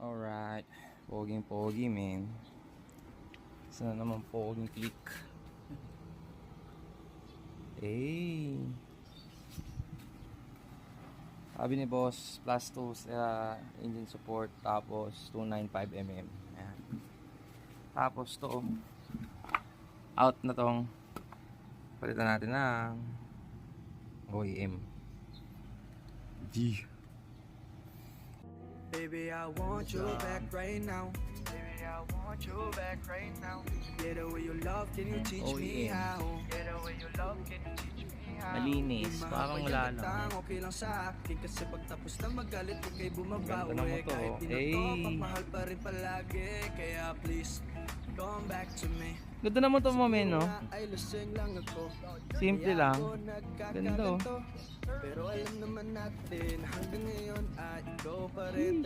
Alright. Poging-pogi, man. Sana naman poging click. Hey. Sabi ni boss, plus 2 sa engine support, tapos 295mm. Ayan. Tapos to, out na tong palitan natin ng OEM. G. Baby, I want you back right now. Baby, I want you back right now. Get away your love, can you teach me how? Get away your love, can you teach me how? Malinis, parang wala lang. Okay lang sa akin kasi pagtapos na magalit huwag kayo bumabawi. Ganda ng motor, Kahit oh. di na to, Hey. papahal pa rin palagi. Kaya please, come back to me. Ganda naman to mo, men, no? Ay lasing lang ako. Simple Kaya lang. ako Ganda, oh. nagkakaganto. Pero alam naman natin hanggang ngayon ay ikaw pa rin.